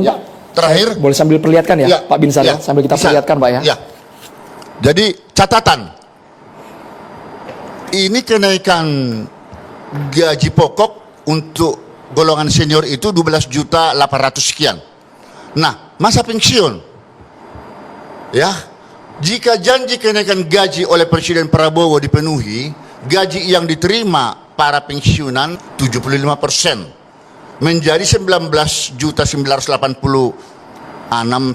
Ya, terakhir Boleh sambil perlihatkan ya, ya, Pak Binsar, ya, sambil kita bisa. perlihatkan Pak ya. Ya. Jadi catatan, ini kenaikan gaji pokok untuk golongan senior itu 12.800.000 sekian. Nah, masa pensiun, ya, jika janji kenaikan gaji oleh Presiden Prabowo dipenuhi, gaji yang diterima para pensiunan 75% menjadi 19.986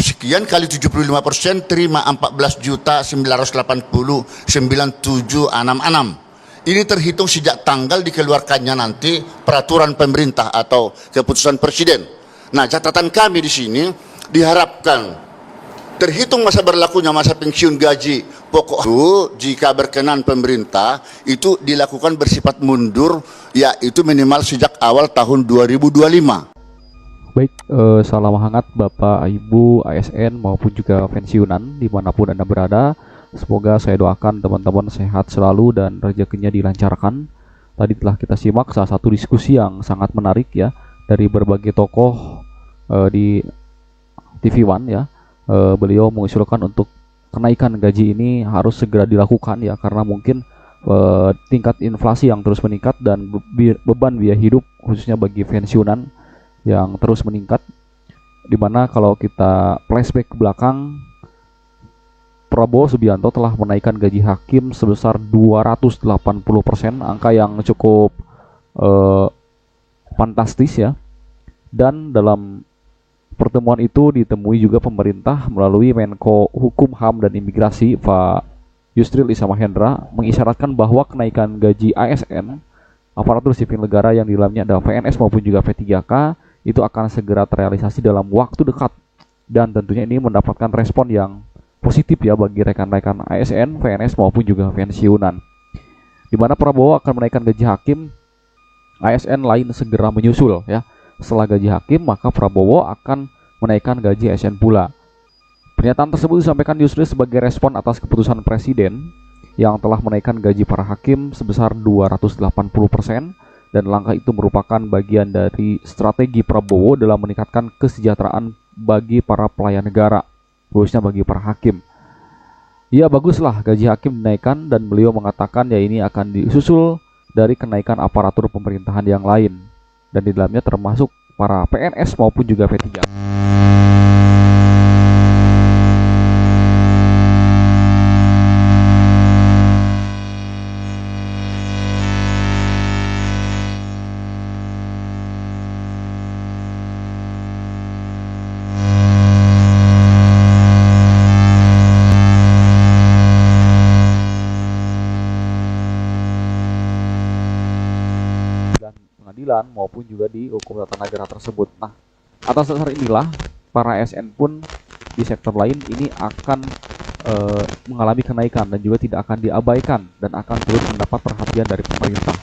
sekian kali 75% terima 14.989.766. Ini terhitung sejak tanggal dikeluarkannya nanti peraturan pemerintah atau keputusan presiden. Nah, catatan kami di sini diharapkan terhitung masa berlakunya masa pensiun gaji pokok itu jika berkenan pemerintah itu dilakukan bersifat mundur, yaitu minimal sejak awal tahun 2025. Baik, salam hangat Bapak, Ibu, ASN maupun juga pensiunan dimanapun Anda berada. Semoga saya doakan teman-teman sehat selalu dan rezekinya dilancarkan. Tadi telah kita simak salah satu diskusi yang sangat menarik ya dari berbagai tokoh di TV One ya. Beliau mengusulkan untuk kenaikan gaji ini harus segera dilakukan ya, karena mungkin tingkat inflasi yang terus meningkat dan beban biaya hidup khususnya bagi pensiunan yang terus meningkat, dimana kalau kita flashback ke belakang, Prabowo Subianto telah menaikkan gaji hakim sebesar 280%, angka yang cukup fantastis ya. Dan dalam pertemuan itu ditemui juga pemerintah melalui Menko Hukum, HAM, dan Imigrasi Pak Yusril Iza Mahendra mengisyaratkan bahwa kenaikan gaji ASN aparatur sipil negara yang di dalamnya ada PNS maupun juga P3K itu akan segera terrealisasi dalam waktu dekat, dan tentunya ini mendapatkan respon yang positif ya bagi rekan-rekan ASN, PNS maupun juga pensiunan. Di mana Prabowo akan menaikkan gaji hakim, ASN lain segera menyusul ya. Setelah gaji hakim, maka Prabowo akan menaikkan gaji ASN pula. Pernyataan tersebut disampaikan Yusril sebagai respon atas keputusan Presiden yang telah menaikkan gaji para hakim sebesar 280%, dan langkah itu merupakan bagian dari strategi Prabowo dalam meningkatkan kesejahteraan bagi para pelayan negara, khususnya bagi para hakim. Ya, baguslah gaji hakim dinaikkan, dan beliau mengatakan ya ini akan disusul dari kenaikan aparatur pemerintahan yang lain, dan di dalamnya termasuk para PNS maupun juga P3. Pengadilan maupun juga di hukum tata negara tersebut. Nah, atas dasar inilah para ASN pun di sektor lain ini akan mengalami kenaikan dan juga tidak akan diabaikan dan akan terus mendapat perhatian dari pemerintah.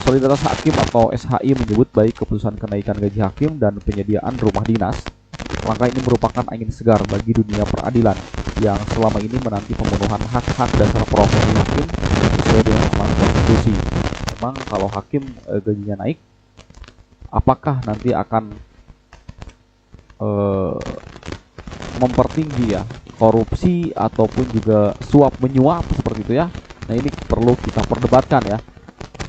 Solidaritas Hakim atau SHI menyebut baik keputusan kenaikan gaji hakim dan penyediaan rumah dinas, langkah ini merupakan angin segar bagi dunia peradilan yang selama ini menanti pemenuhan hak-hak dasar profesi hakim sesuai dengan amanat konstitusi. Memang kalau hakim gajinya naik, apakah nanti akan mempertinggi ya korupsi ataupun juga suap menyuap seperti itu ya. Nah, ini perlu kita perdebatkan ya.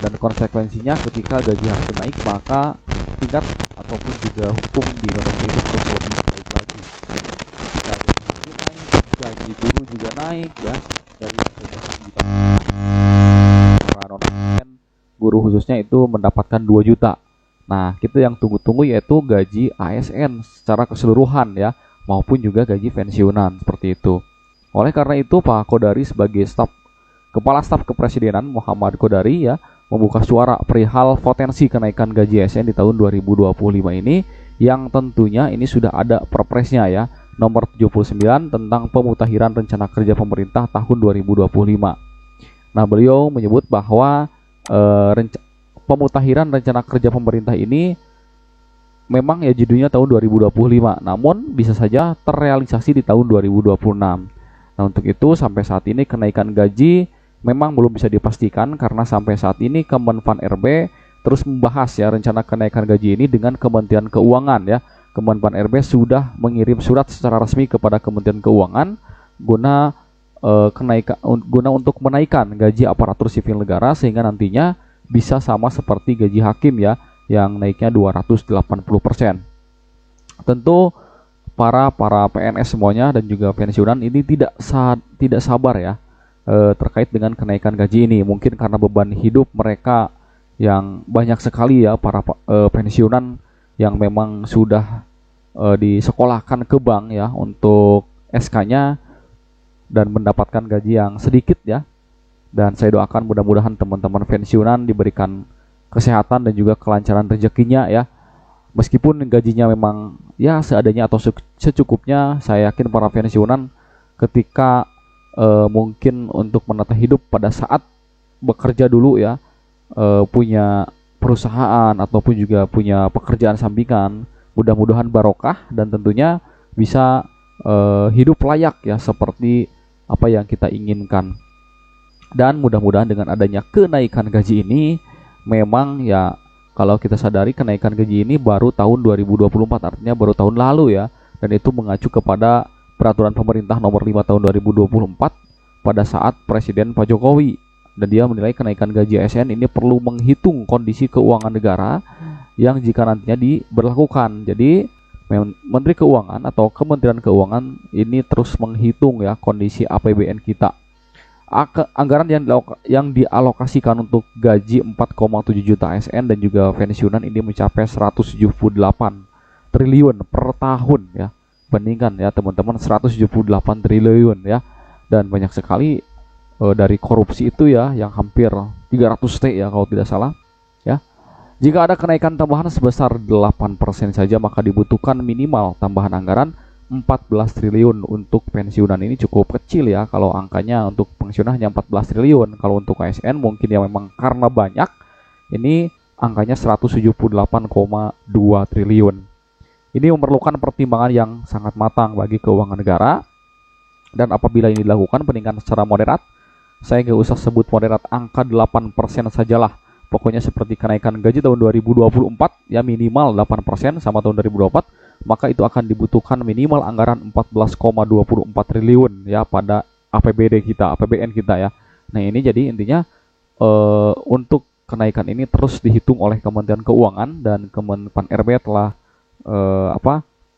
Dan konsekuensinya ketika gaji hakim naik, maka tingkat ataupun juga hukum di Indonesia itu terus lebih baik lagi. Gaji guru juga naik ya, dari guru khususnya itu mendapatkan 2 juta. Nah, kita yang tunggu-tunggu yaitu gaji ASN secara keseluruhan ya, maupun juga gaji pensiunan seperti itu. Oleh karena itu, Pak Kodari sebagai Kepala Staf Kepresidenan Muhammad Kodari ya membuka suara perihal potensi kenaikan gaji ASN di tahun 2025 ini, yang tentunya ini sudah ada perpresnya ya, nomor 79 tentang pemutakhiran rencana kerja pemerintah tahun 2025. Nah, beliau menyebut bahwa pemutakhiran rencana kerja pemerintah ini memang ya judulnya tahun 2025, namun bisa saja terrealisasi di tahun 2026. Nah, untuk itu sampai saat ini kenaikan gaji memang belum bisa dipastikan, karena sampai saat ini Kemenpan RB terus membahas ya rencana kenaikan gaji ini dengan Kementerian Keuangan ya, Kemenpan RB sudah mengirim surat secara resmi kepada Kementerian Keuangan guna guna untuk menaikkan gaji aparatur sipil negara sehingga nantinya bisa sama seperti gaji hakim ya, yang naiknya 280%. Tentu para PNS semuanya dan juga pensiunan ini tidak sabar ya terkait dengan kenaikan gaji ini. Mungkin karena beban hidup mereka yang banyak sekali ya, para pensiunan yang memang sudah disekolahkan ke bank ya untuk SK-nya dan mendapatkan gaji yang sedikit ya. Dan saya doakan mudah-mudahan teman-teman pensiunan diberikan kesehatan dan juga kelancaran rezekinya ya. Meskipun gajinya memang ya seadanya atau secukupnya, saya yakin para pensiunan ketika mungkin untuk menata hidup pada saat bekerja dulu ya, punya perusahaan ataupun juga punya pekerjaan sampingan, mudah-mudahan barokah dan tentunya bisa hidup layak ya seperti apa yang kita inginkan. Dan mudah-mudahan dengan adanya kenaikan gaji ini, memang ya kalau kita sadari kenaikan gaji ini baru tahun 2024, artinya baru tahun lalu ya, dan itu mengacu kepada peraturan pemerintah nomor 5 tahun 2024 pada saat Presiden Pak Jokowi, dan dia menilai kenaikan gaji ASN ini perlu menghitung kondisi keuangan negara yang jika nantinya diberlakukan. Jadi Menteri Keuangan atau Kementerian Keuangan ini terus menghitung ya kondisi APBN kita. Anggaran yang dialokasikan untuk gaji 4,7 juta ASN dan juga pensiunan ini mencapai 178 triliun per tahun ya. Bandingkan ya teman-teman, 178 triliun ya. Dan banyak sekali dari korupsi itu ya, yang hampir 300 T ya kalau tidak salah ya. Jika ada kenaikan tambahan sebesar 8% saja, maka dibutuhkan minimal tambahan anggaran 14 triliun untuk pensiunan. Ini cukup kecil ya kalau angkanya untuk pensiunan hanya 14 triliun. Kalau untuk ASN mungkin ya memang karena banyak, ini angkanya 178,2 triliun. Ini memerlukan pertimbangan yang sangat matang bagi keuangan negara. Dan apabila ini dilakukan peningkatan secara moderat, saya nggak usah sebut moderat, angka 8% sajalah. Pokoknya seperti kenaikan gaji tahun 2024 ya minimal 8% sama tahun 2024, maka itu akan dibutuhkan minimal anggaran 14,24 triliun ya pada APBD kita, APBN kita ya. Nah ini jadi intinya untuk kenaikan ini terus dihitung oleh Kementerian Keuangan, dan Kemenpan RB telah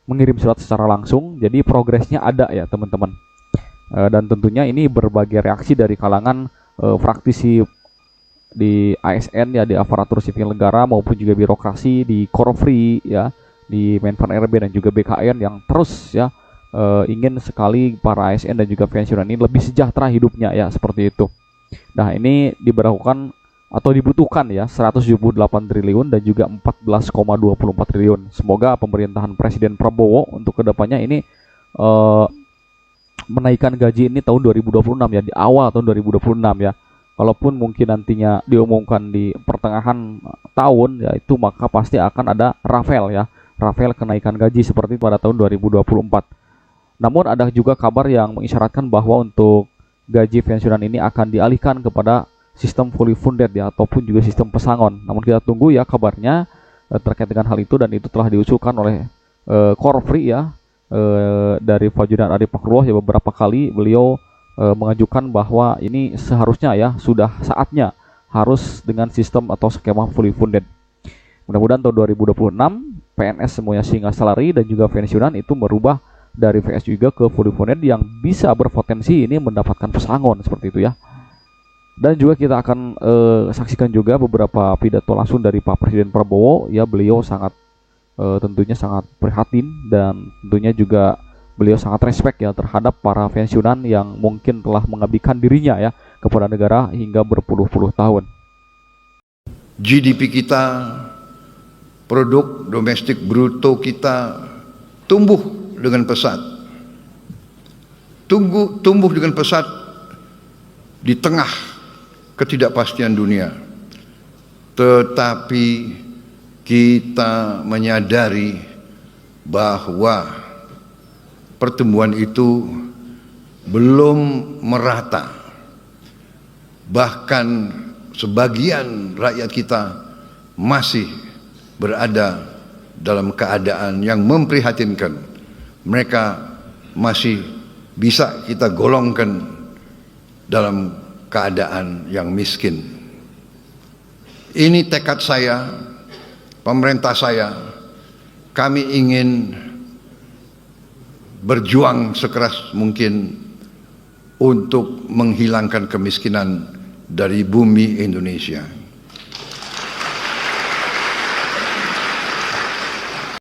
mengirim surat secara langsung. Jadi progresnya ada ya teman-teman. Dan tentunya ini berbagai reaksi dari kalangan praktisi di ASN ya, di aparatur sipil negara maupun juga birokrasi di Korfri ya, di Menpan RB dan juga BKN yang terus ya ingin sekali para ASN dan juga pensiunan ini lebih sejahtera hidupnya ya, seperti itu. Nah ini diberlakukan atau dibutuhkan ya 178 triliun dan juga 14,24 triliun. Semoga pemerintahan Presiden Prabowo untuk kedepannya ini menaikkan gaji ini tahun 2026 ya, di awal tahun 2026 ya. Kalaupun mungkin nantinya diumumkan di pertengahan tahun ya, itu maka pasti akan ada Rafael ya, Rafael kenaikan gaji seperti pada tahun 2024. Namun ada juga kabar yang mengisyaratkan bahwa untuk gaji pensiunan ini akan dialihkan kepada sistem fully funded ya, ataupun juga sistem pesangon. Namun kita tunggu ya kabarnya terkait dengan hal itu, dan itu telah diusulkan oleh Korfri ya, dari Fajruddin Arif Fakrullah ya. Beberapa kali beliau mengajukan bahwa ini seharusnya ya sudah saatnya harus dengan sistem atau skema fully funded. Mudah-mudahan tahun 2026 PNS semuanya singgah salary dan juga pensiunan itu merubah dari VS juga ke fully funded yang bisa berpotensi ini mendapatkan pesangon seperti itu ya. Dan juga kita akan saksikan juga beberapa pidato langsung dari Pak Presiden Prabowo ya. Beliau sangat tentunya sangat prihatin, dan tentunya juga beliau sangat respect ya terhadap para pensiunan yang mungkin telah mengabdikan dirinya ya kepada negara hingga berpuluh-puluh tahun. GDP kita, produk domestik bruto kita tumbuh dengan pesat. Tumbuh dengan pesat di tengah ketidakpastian dunia. Tetapi kita menyadari bahwa pertumbuhan itu belum merata. Bahkan sebagian rakyat kita masih berada dalam keadaan yang memprihatinkan. Mereka masih bisa kita golongkan dalam keadaan yang miskin. Ini tekad saya, pemerintah saya, kami ingin berjuang sekeras mungkin untuk menghilangkan kemiskinan dari bumi Indonesia.